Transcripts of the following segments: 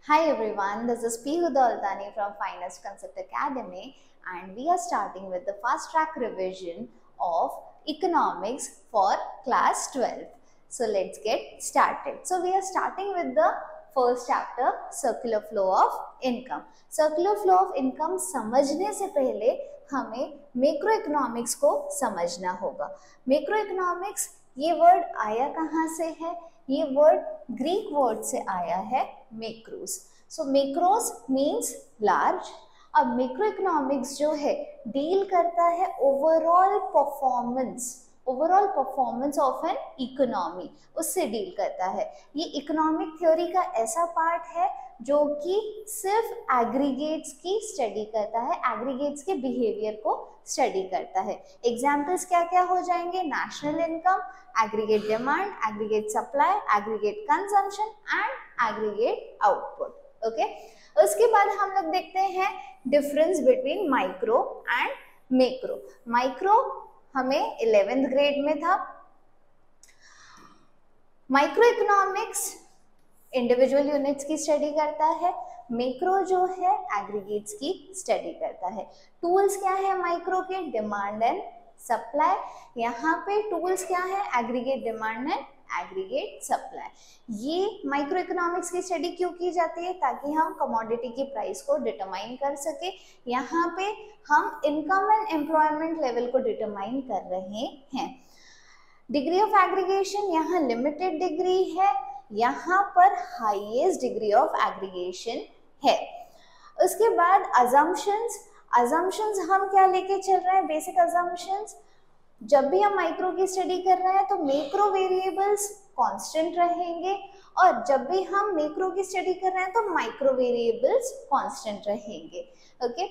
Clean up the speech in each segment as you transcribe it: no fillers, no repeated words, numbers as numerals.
Hi everyone, this is P. Hudaltani from Finest Concept Academy and we are starting with the fast track revision of economics for class 12. So let's get started. So we are starting with the first chapter, circular flow of income. Circular flow of income समझने से पहले हमें macro economics को समझना होगा. Macro economics ये word आया कहाँ से है? ये वर्ड ग्रीक वर्ड से आया है मैक्रोस. सो मैक्रोस मीन्स लार्ज. अब मैक्रो इकोनॉमिक्स जो है डील करता है overall performance of an economy, उससे डील करता है. ये इकोनॉमिक थ्योरी का ऐसा पार्ट है जो कि सिर्फ एग्रीगेट्स की स्टडी करता है, एग्रीगेट्स के बिहेवियर को स्टडी करता है. एग्जाम्पल्स क्या क्या हो जाएंगे? National income, aggregate demand, aggregate supply, aggregate consumption and aggregate output. Okay, उसके बाद हम लोग देखते हैं difference between micro and macro. Micro हमें 11th ग्रेड में था. माइक्रो इकोनॉमिक्स इंडिविजुअल यूनिट्स की स्टडी करता है, मैक्रो जो है एग्रीगेट्स की स्टडी करता है. टूल्स क्या है माइक्रो के? Demand and supply. यहाँ पे टूल्स क्या है? Aggregate demand and aggregate supply. ये माइक्रो इकोनॉमिक्स की स्टडी क्यों की जाती है? ताकि हम कमोडिटी की प्राइस को डिटरमाइन कर सके. यहाँ पे हम इनकम एंड एम्प्लॉयमेंट लेवल को डिटरमाइन कर रहे हैं. डिग्री ऑफ एग्रीगेशन यहाँ लिमिटेड डिग्री है, यहाँ पर हाईएस्ट डिग्री ऑफ एग्रीगेशन है. उसके बाद अजम्पशंस हम क्या लेके चल रहे हैं? Basic assumptions. जब भी हम माइक्रो की स्टडी कर रहे हैं तो मैक्रो वेरिएबल्स कांस्टेंट रहेंगे और जब भी हम मैक्रो की स्टडी कर रहे हैं तो माइक्रो वेरिएबल्स कांस्टेंट रहेंगे. Okay,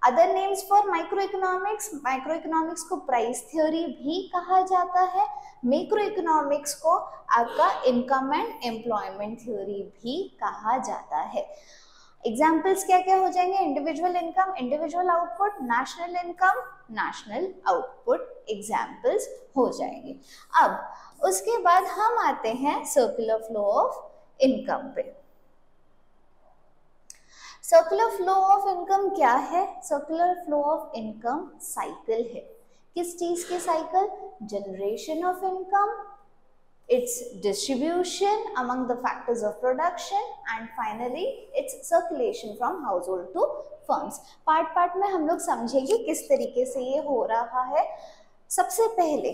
other names for micro economics को प्राइस थ्योरी भी कहा जाता है. मैक्रो इकोनॉमिक्स को आपका इनकम एंड एम्प्लॉयमेंट थ्योरी भी कहा जाता है. एग्जाम्पल्स क्या क्या हो जाएंगे? Individual income, individual output, national income, national output examples हो जाएंगे. अब उसके बाद हम आते हैं सर्कुलर फ्लो ऑफ इनकम पे. सर्कुलर फ्लो ऑफ इनकम क्या है? Circular flow of income cycle है. किस चीज के cycle? Generation of income, its distribution among the factors of production and finally its circulation from household to firms. Part में हम लोग समझेंगे किस तरीके से ये हो रहा है. सबसे पहले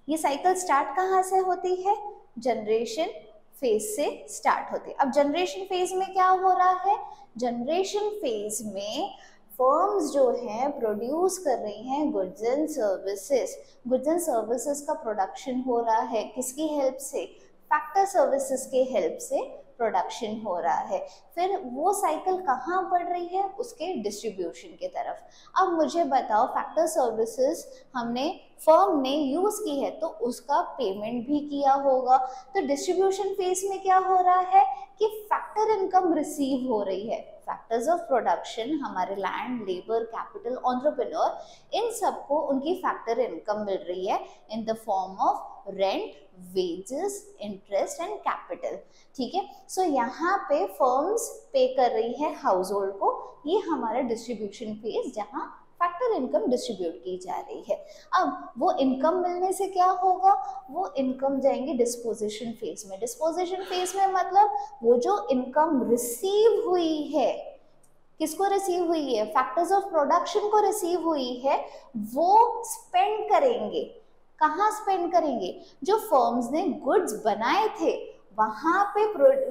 ये साइकिल स्टार्ट कहाँ से होती है? जनरेशन फेज से स्टार्ट होती है. अब जनरेशन फेज में क्या हो रहा है? जनरेशन फेज में फर्म्स जो हैं प्रोड्यूस कर रही हैं goods and services. Goods and services का प्रोडक्शन हो रहा है किसकी हेल्प से? फैक्टर सर्विसेज के हेल्प से प्रोडक्शन हो रहा है. फिर वो साइकिल कहाँ बढ़ रही है? उसके डिस्ट्रीब्यूशन की तरफ. अब मुझे बताओ, फैक्टर सर्विसेज हमने फर्म ने यूज की है तो उसका पेमेंट भी किया होगा. तो डिस्ट्रीब्यूशन फेज में क्या हो रहा है कि फैक्टर इनकम रिसीव हो रही है. फैक्टर्स ऑफ प्रोडक्शन हमारे लैंड, लेबर, कैपिटल, एंटरप्रेन्योर, इन सबको उनकी फैक्टर इनकम मिल रही है इन the form of rent, wages, interest and capital. ठीक है, सो यहाँ पे फर्म्स पे कर रही है हाउस होल्ड को. ये हमारा डिस्ट्रीब्यूशन फेज जहाँ फैक्टर इनकम डिस्ट्रीब्यूट की जा रही है. अब वो इनकम मिलने से क्या होगा? वो इनकम जाएंगे डिस्पोजिशन फेज में. डिस्पोजिशन फेज में मतलब वो जो इनकम रिसीव हुई है, किसको रिसीव हुई है? फैक्टर्स ऑफ प्रोडक्शन को रिसीव हुई है, वो स्पेंड करेंगे. कहाँ स्पेंड करेंगे? जो फर्म्स ने गुड्स बनाए थे वहां पे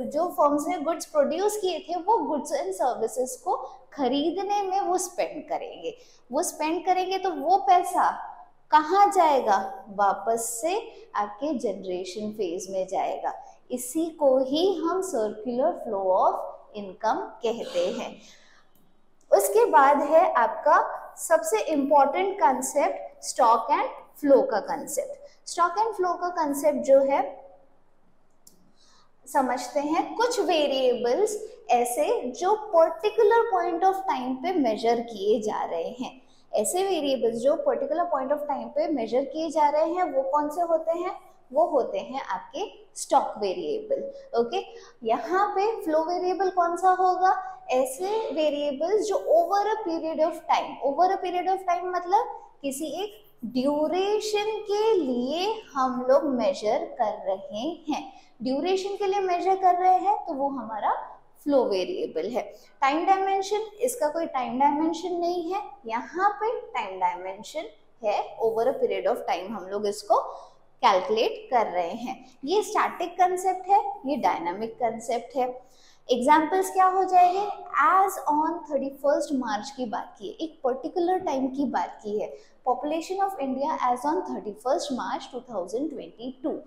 जो फर्म्स ने गुड्स प्रोड्यूस किए थे वो गुड्स एंड सर्विसेज को खरीदने में वो स्पेंड करेंगे. वो स्पेंड करेंगे तो वो पैसा कहाँ जाएगा? वापस से आपके जनरेशन फेज में जाएगा. इसी को ही हम सर्कुलर फ्लो ऑफ इनकम कहते हैं. उसके बाद है आपका सबसे important concept stock and flow का कंसेप्ट. स्टॉक एंड फ्लो का कंसेप्ट जो है समझते हैं. कुछ वेरिएबल्स ऐसे जो पर्टिकुलर पॉइंट ऑफ टाइम पे मेजर किए जा रहे हैं. ऐसे वेरिएबल्स जो पर्टिकुलर पॉइंट ऑफ टाइम पे मेजर किए जा रहे हैं वो कौन से होते हैं? वो होते हैं आपके स्टॉक वेरिएबल। ओके, यहाँ पे फ्लो वेरिएबल कौन सा होगा? ऐसे वेरिएबल्स जो over a period of time, over a period of time मतलब किसी एक ड्यूरेशन के लिए हम लोग मेजर कर रहे हैं, ड्यूरेशन के लिए मेजर कर रहे हैं तो वो हमारा फ्लो वेरिएबल है। टाइम डायमेंशन, इसका कोई टाइम डायमेंशन नहीं है, यहाँ पे टाइम डायमेंशन है, over a period of time हम लोग इसको कैलकुलेट कर रहे हैं। ये स्टैटिक कंसेप्ट है, ये डायनामिक कंसेप्ट है। एग्जाम्पल्स क्या हो जाएंगे? एज ऑन 31 मार्च की बात की है, एक पर्टिकुलर टाइम की बात की है, population of India as on 31 March 2022।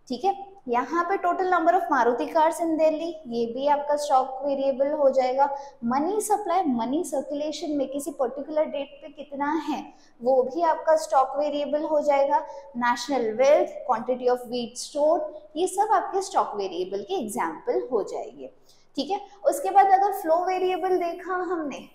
ठीक है, यहाँ पे total number of Maruti cars in Delhi, ये भी आपका स्टॉक वेरिएबल हो जाएगा। मनी सप्लाई, मनी सर्कुलेशन में किसी पर्टिकुलर डेट पे कितना है, वो भी आपका स्टॉक वेरिएबल हो जाएगा। National wealth, quantity of wheat store, ये सब आपके स्टॉक वेरिएबल के एग्जाम्पल हो जाएंगे। ठीक है, उसके बाद अगर फ्लो वेरिएबल देखा हमने,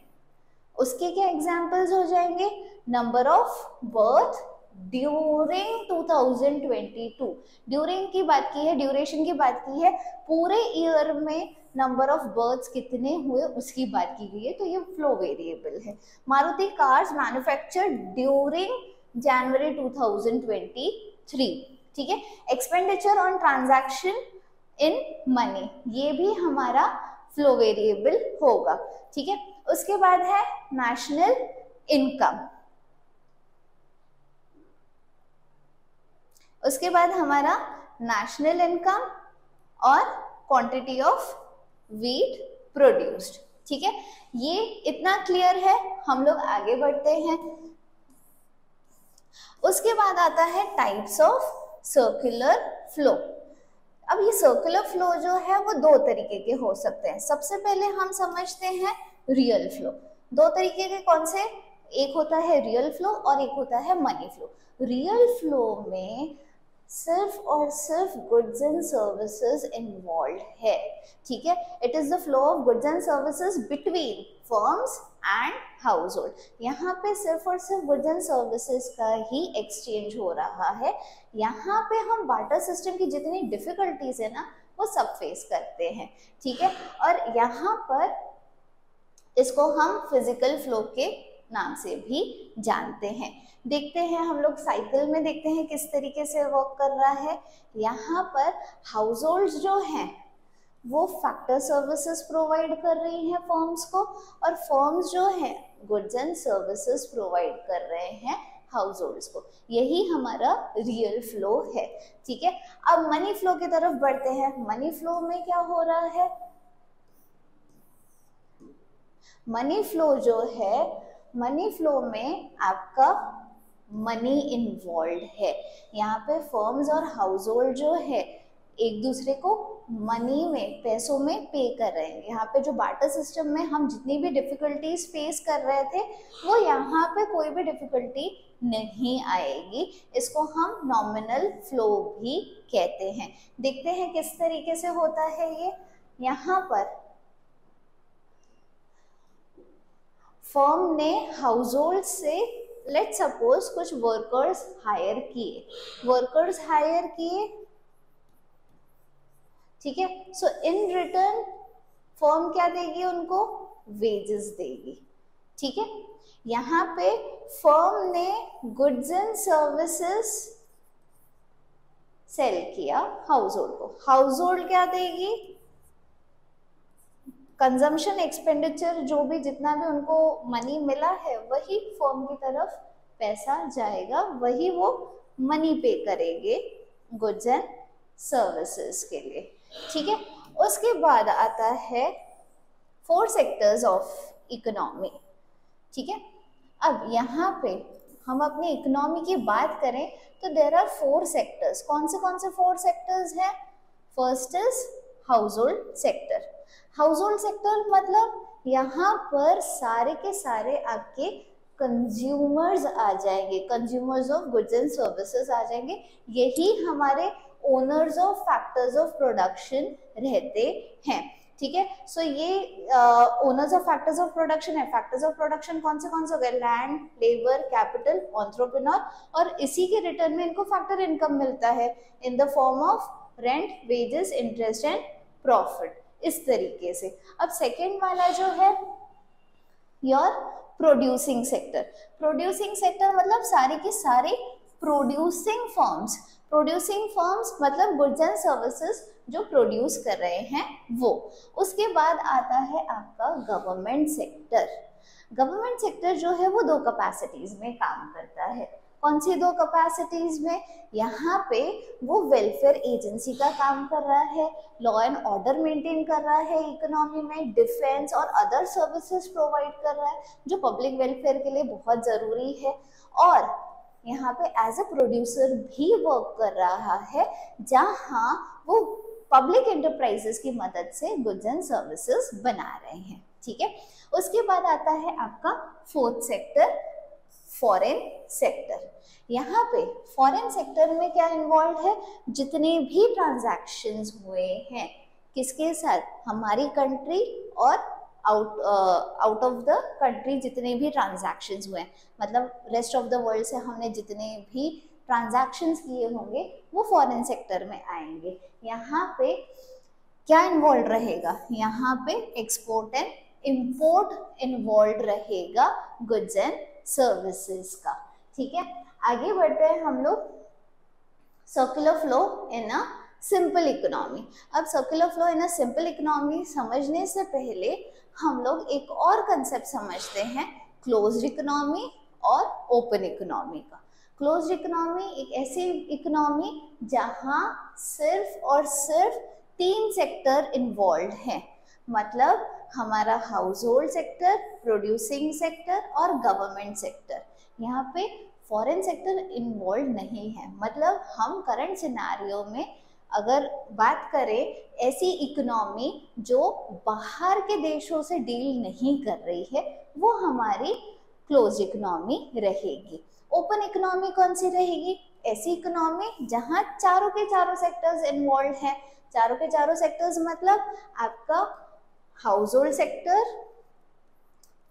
उसके क्या एग्जाम्पल्स हो जाएंगे? Number of birth during 2022, during की बात की है, ड्यूरेशन की बात की है, पूरे ईयर में नंबर ऑफ बर्थ्स कितने हुए उसकी बात की गई है, तो ये फ्लो वेरिएबल है। मारुति कार्स मैन्युफैक्चर्ड ड्यूरिंग जनवरी 2023। ठीक है, expenditure on transaction in money, ये भी हमारा फ्लो वेरिएबल होगा। ठीक है, उसके बाद है नेशनल इनकम, उसके बाद हमारा नेशनल इनकम और क्वांटिटी ऑफ व्हीट प्रोड्यूस्ड। ठीक है, ये इतना क्लियर है, हम लोग आगे बढ़ते हैं। उसके बाद आता है टाइप्स ऑफ सर्कुलर फ्लो। अब ये सर्कुलर फ्लो जो है वो दो तरीके के हो सकते हैं। सबसे पहले हम समझते हैं रियल फ्लो। दो तरीके के कौन से? एक होता है रियल फ्लो और एक होता है मनी फ्लो। रियल फ्लो में सिर्फ और सिर्फ गुड्स एंड सर्विसेज इन्वॉल्व है। ठीक है, it is the flow of goods and services between firms and house hold. यहाँ पे सिर्फ और सिर्फ गुड्स एंड सर्विसेज का ही एक्सचेंज हो रहा है। यहाँ पे हम बार्टर सिस्टम की जितनी डिफिकल्टीज है ना वो सब फेस करते हैं। ठीक है, और यहाँ पर इसको हम फिजिकल फ्लो के नाम से भी जानते हैं। देखते हैं हम लोग साइकिल में, देखते हैं किस तरीके से वर्क कर रहा है। यहाँ पर हाउस होल्ड्स जो हैं वो फैक्टर सर्विसेज प्रोवाइड कर रही हैं फर्म्स को, और फर्म्स जो हैं गुड्स एंड सर्विसेज प्रोवाइड कर रहे हैं हाउस होल्ड्स को। यही हमारा रियल फ्लो है। ठीक है, अब मनी फ्लो की तरफ बढ़ते हैं। मनी फ्लो में क्या हो रहा है? मनी फ्लो जो है, मनी फ्लो में आपका मनी इन्वॉल्व है। यहाँ पे फर्म्स और हाउस होल्ड जो है एक दूसरे को मनी में, पैसों में पे कर रहे हैं। यहाँ पे जो बार्टर सिस्टम में हम जितनी भी डिफिकल्टीज फेस कर रहे थे वो यहाँ पे कोई भी डिफिकल्टी नहीं आएगी। इसको हम नॉमिनल फ्लो भी कहते हैं। देखते हैं किस तरीके से होता है ये। यहाँ पर फर्म ने हाउस होल्ड से लेट सपोज कुछ वर्कर्स हायर किए, वर्कर्स हायर किए। ठीक है, सो इन रिटर्न फर्म क्या देगी? उनको वेजेस देगी। ठीक है, यहाँ पे फर्म ने गुड्स एंड सर्विसेज सेल किया हाउस होल्ड को। हाउस होल्ड क्या देगी? कंजम्पशन एक्सपेंडिचर, जो भी जितना भी उनको मनी मिला है वही फर्म की तरफ पैसा जाएगा, वही वो मनी पे करेंगे गुड्स एंड सर्विसेज के लिए। ठीक है, उसके बाद आता है 4 सेक्टर्स ऑफ इकोनॉमी। ठीक है, अब यहाँ पे हम अपनी इकोनॉमी की बात करें तो देयर आर 4 सेक्टर्स। कौन से 4 सेक्टर्स हैं? First is house hold sector. House hold sector मतलब यहाँ पर सारे के सारे आपके कंज्यूमर्स आ जाएंगे, consumers of goods and services आ जाएंगे। यही हमारे owners of factors of production रहते हैं। ठीक है। सो ये owners of factors of production है। फैक्टर्स ऑफ प्रोडक्शन कौन से हो गए? लैंड, लेबर, कैपिटल, एंटरप्रेन्योर, और इसी के रिटर्न में इनको फैक्टर इनकम मिलता है इन the form of rent, wages, interest and profit, इस तरीके से। अब सेकेंड वाला जो है your producing sector. Producing sector मतलब सारे के सारे प्रोड्यूसिंग फर्म्स। प्रोड्यूसिंग फर्म्स मतलब गुड्स एंड सर्विसेज जो प्रोड्यूस कर रहे हैं वो। उसके बाद आता है आपका गवर्नमेंट सेक्टर। गवर्नमेंट सेक्टर जो है वो दो कैपेसिटीज में काम करता है। कौन सी दो कैपेसिटीज में? यहाँ पे वो वेलफेयर एजेंसी का काम कर रहा है, लॉ एंड ऑर्डर मेंटेन कर रहा है इकोनॉमी में, डिफेंस और अदर सर्विसेज प्रोवाइड कर रहा है जो पब्लिक वेलफेयर के लिए बहुत जरूरी है, और यहाँ पे एज ए प्रोड्यूसर भी वर्क कर रहा है जहाँ वो पब्लिक एंटरप्राइजेस की मदद से गुड्स एंड सर्विसेज बना रहे हैं, ठीक है। उसके बाद आता है आपका फोर्थ सेक्टर, फॉरेन सेक्टर। यहाँ पे फॉरेन सेक्टर में क्या इन्वॉल्व है? जितने भी ट्रांजैक्शंस हुए हैं किसके साथ? हमारी कंट्री और आउट ऑफ द कंट्री जितने भी ट्रांजैक्शंस हुए हैं, मतलब रेस्ट ऑफ द वर्ल्ड से हमने जितने भी ट्रांजैक्शंस किए होंगे वो फॉरेन सेक्टर में आएंगे। यहाँ पे क्या इन्वॉल्व रहेगा? यहाँ पे एक्सपोर्ट एंड इंपोर्ट इन्वॉल्व रहेगा गुड्स एंड सर्विसेज का, ठीक है। आगे बढ़ते हैं हम लोग circular flow in a simple economy. अब circular flow in a simple economy समझने से पहले हम लोग एक और कंसेप्ट समझते हैं, क्लोज्ड इकोनॉमी और ओपन इकोनॉमी का। क्लोज्ड इकोनॉमी एक ऐसी इकोनॉमी जहां सिर्फ और सिर्फ 3 सेक्टर इन्वॉल्व हैं, मतलब हमारा house hold sector, producing sector और गवर्नमेंट सेक्टर। यहाँ पे फॉरेन सेक्टर इन्वॉल्व नहीं है। मतलब हम करंट सिनेरियो में अगर बात करें ऐसी इकोनॉमी जो बाहर के देशों से डील नहीं कर रही है, वो हमारी क्लोज्ड इकोनॉमी रहेगी। ओपन इकोनॉमी कौन सी रहेगी? ऐसी इकोनॉमी जहां चारों के चारों सेक्टर्स इन्वॉल्व हैं। चारों के चारों सेक्टर्स मतलब आपका house hold sector,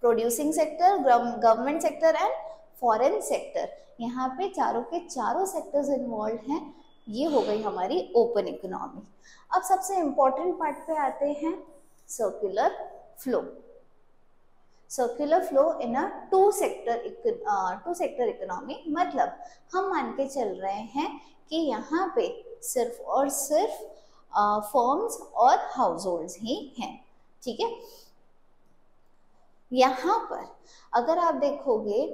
producing sector, government sector and foreign sector. यहाँ पे चारों के चारों सेक्टर्स इन्वॉल्व हैं। ये हो गई हमारी ओपन इकोनॉमी। अब सबसे इंपॉर्टेंट पार्ट पे आते हैं, circular flow. Circular flow in a two sector economy, मतलब हम मान के चल रहे हैं कि यहाँ पे सिर्फ और सिर्फ फर्म्स और हाउस होल्ड्स ही हैं, ठीक है। यहाँ पर अगर आप देखोगे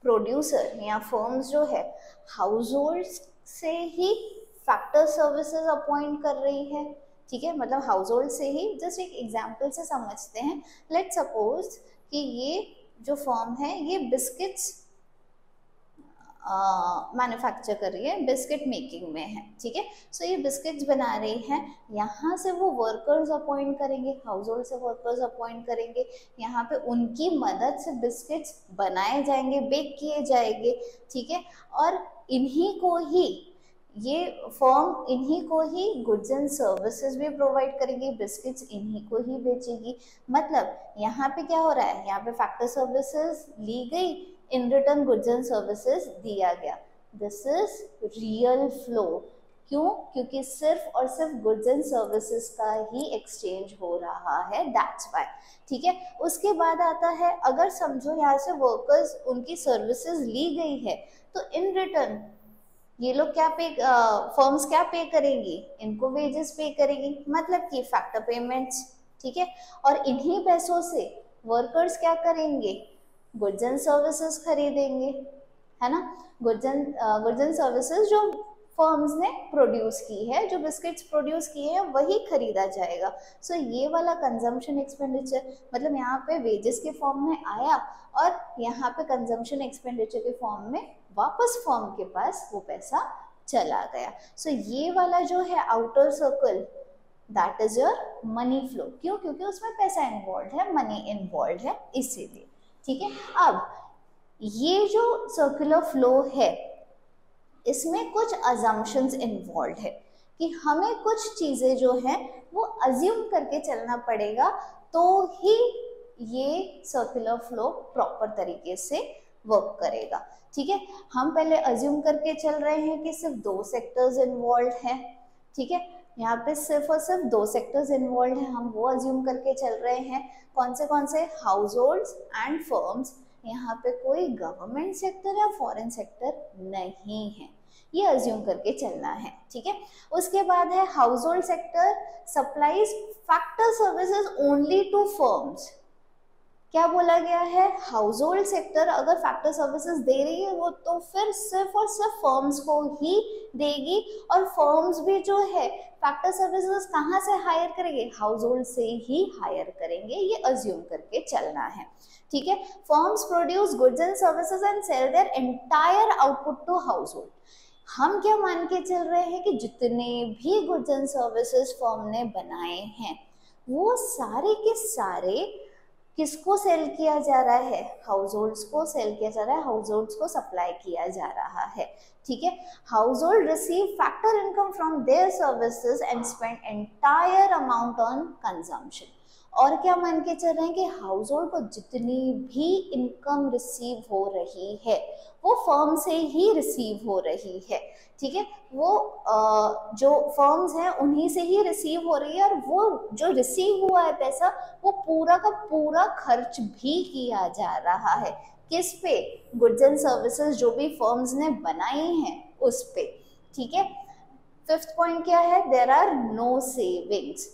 प्रोड्यूसर या फर्म्स जो है हाउस होल्ड्स से ही फैक्टर सर्विसेज अपॉइंट कर रही है, ठीक है। मतलब हाउस होल्ड से ही, जस्ट एक एग्जांपल से समझते हैं। लेट्स सपोज कि ये जो फर्म है ये बिस्किट्स मैन्युफैक्चर कर रही है, बिस्किट मेकिंग में है, ठीक है। सो ये बिस्किट्स बना रही है, यहाँ से वो वर्कर्स अपॉइंट करेंगे, हाउस होल्ड से वर्कर्स अपॉइंट करेंगे, यहाँ पे उनकी मदद से बिस्किट्स बनाए जाएंगे, बेक किए जाएंगे, ठीक है। और इन्हीं को ही ये फर्म इन्हीं को ही गुड्स एंड सर्विसेज भी प्रोवाइड करेगी, बिस्किट्स इन्हीं को ही बेचेगी। मतलब यहाँ पे क्या हो रहा है? यहाँ पे फैक्टर सर्विसेज ली गई, in return goods and services दिया गया। This is real flow. क्यों? क्योंकि सिर्फ और सिर्फ गुड्स एंड सर्विसेज का ही एक्सचेंज हो रहा है, दैट्स व्हाई, ठीक है। उसके बाद आता है, अगर समझो यहाँ से वर्कर्स उनकी सर्विसेज ली गई है, तो इन रिटर्न ये लोग क्या पे फर्म्स क्या पे करेंगी? इनको वेजेस पे करेगी, मतलब कि फैक्टर पेमेंट्स, ठीक है। और इन्हीं पैसों से वर्कर्स क्या करेंगे? गुड्स एंड सर्विसेज खरीदेंगे, है ना। गुड्स एंड सर्विसेज जो फर्म्स ने प्रोड्यूस की है, जो बिस्किट्स प्रोड्यूस किए हैं, वही खरीदा जाएगा। सो ये वाला कंजम्पशन एक्सपेंडिचर, मतलब यहाँ पे वेजेस के फॉर्म में आया और यहाँ पे कंजम्पशन एक्सपेंडिचर के फॉर्म में वापस फर्म के पास वो पैसा चला गया। सो ये वाला जो है outer circle, that is your money flow. क्यों? क्योंकि उसमें पैसा इन्वॉल्व है, मनी इन्वॉल्व है, इसीलिए, ठीक है। अब ये जो सर्कुलर फ्लो है इसमें कुछ अजम्पशंस इन्वॉल्व है। कि हमें कुछ चीजें जो हैं वो अज्यूम करके चलना पड़ेगा, तो ही ये सर्कुलर फ्लो प्रॉपर तरीके से वर्क करेगा। ठीक है, हम पहले अज्यूम करके चल रहे हैं कि सिर्फ 2 सेक्टर्स इन्वॉल्व हैं। ठीक है, यहाँ पे सिर्फ और सिर्फ 2 सेक्टर्स इन्वॉल्व हैं, हम वो अज्यूम करके चल रहे हैं। कौन से हाउस होल्ड्स एंड फर्म्स, यहाँ पे कोई गवर्नमेंट सेक्टर या फॉरेन सेक्टर नहीं है, ये अज्यूम करके चलना है। ठीक है, उसके बाद है household sector supplies factor services only to firms. क्या बोला गया है, हाउस होल्ड सेक्टर अगर फैक्टर सर्विसेज दे रही है वो तो फिर सिर्फ और सिर्फ फर्म्स को ही देगी, और फर्म्स भी जो है फैक्टर सर्विसेज कहाँ से हायर करेंगे, हाउस होल्ड से ही हायर करेंगे, ये अज्यूम करके चलना है। ठीक है, firms produce goods and services and sell their entire output to household. हम क्या मान के चल रहे हैं कि जितने भी गुड्स एंड सर्विसेज फर्म ने बनाए हैं वो सारे के सारे किसको सेल किया जा रहा है, हाउस होल्ड्स को सेल किया जा रहा है, हाउस होल्ड्स को सप्लाई किया जा रहा है। ठीक है, house hold receive factor income from their services and spend entire amount on consumption. और क्या मान के चल रहे हैं कि हाउस होल्ड को जितनी भी इनकम रिसीव हो रही है वो फर्म से ही रिसीव हो रही है। ठीक है, वो जो फर्म्स हैं उन्हीं से ही रिसीव हो रही है, और वो जो रिसीव हुआ है पैसा वो पूरा का पूरा खर्च भी किया जा रहा है। किस पे, गुड्स एंड सर्विसेज जो भी फर्म्स ने बनाई हैं उस पे। ठीक है, 5th पॉइंट क्या है, there are no savings.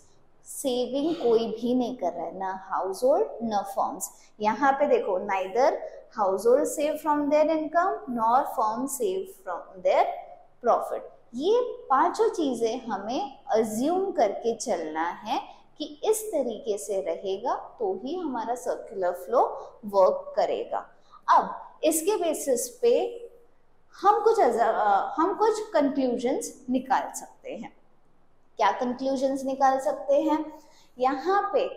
Saving कोई भी नहीं कर रहा है, ना हाउस होल्ड न फर्म्स। यहाँ पे देखो, neither house hold save from there income nor firm save from their profit. ये पांचों चीजें हमें अज्यूम करके चलना है कि इस तरीके से रहेगा तो ही हमारा सर्कुलर फ्लो वर्क करेगा। अब इसके बेसिस पे हम कुछ कंक्लूजन्स निकाल सकते हैं। क्या कंक्लूजन्स निकाल सकते हैं, यहाँ पे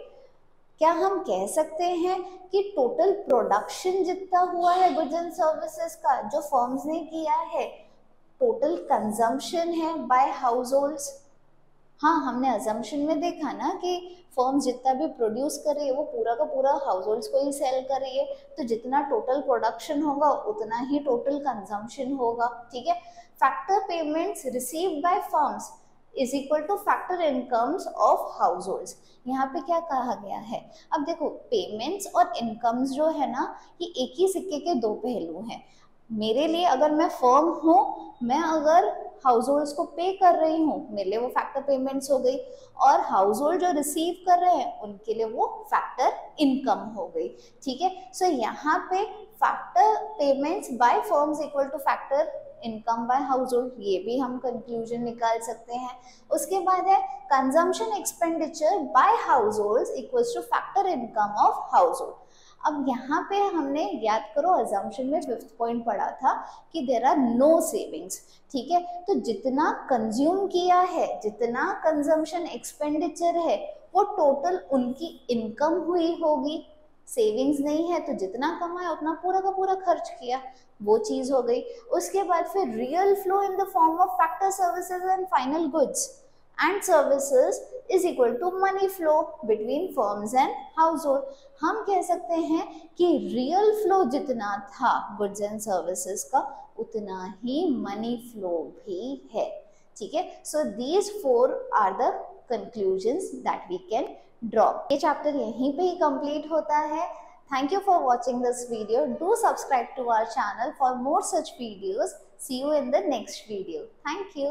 क्या हम कह सकते हैं कि टोटल प्रोडक्शन जितना हुआ है गुड्स एंड सर्विसेज का जो फर्म्स ने किया है, टोटल कंजम्पशन है बाय हाउस होल्ड्स। हाँ, हमने अजम्पशन में देखा ना कि फर्म्स जितना भी प्रोड्यूस कर रही है वो पूरा का पूरा हाउस होल्ड्स को ही सेल कर रही है, तो जितना टोटल प्रोडक्शन होगा उतना ही टोटल कंजम्पशन होगा। ठीक है, factor payments received by firms is equal to factor incomes of house holds. यहाँ पे क्या कहा गया है, अब देखो पेमेंट्स और इनकम्स जो है ना ये एक ही सिक्के के दो पहलू हैं। मेरे लिए अगर मैं फर्म हूँ, मैं अगर हाउस होल्ड्स को पे कर रही हूँ, मेरे लिए वो फैक्टर पेमेंट्स हो गई, और हाउस होल्ड जो रिसीव कर रहे हैं उनके लिए वो फैक्टर इनकम हो गई। ठीक है, सो यहाँ पे factor payments by firms equal to factor income by household, ये भी हम कंक्लूजन निकाल सकते हैं। उसके बाद है consumption expenditure bye house holds equals to factor income of house hold. अब यहाँ पे हमने याद करो अजम्पशन में 5th पॉइंट पढ़ा था कि देयर आर नो सेविंग्स। ठीक है, तो जितना कंज्यूम किया है, जितना कंजम्पशन एक्सपेंडिचर है वो टोटल उनकी इनकम हुई होगी। सेविंग्स नहीं है तो जितना कमाया उतना पूरा का पूरा खर्च किया, वो चीज हो गई। उसके बाद फिर real flow in the form of factor services and final goods and services is equal to money flow between firms and household. हम कह सकते हैं कि रियल फ्लो जितना था गुड्स एंड सर्विसेज का उतना ही मनी फ्लो भी है। ठीक है, so these 4 are the conclusions that we can draw. ये चैप्टर यहीं पे ही कंप्लीट होता है। Thank you for watching this video. Do subscribe to our channel for more such videos. See you in the next video. Thank you.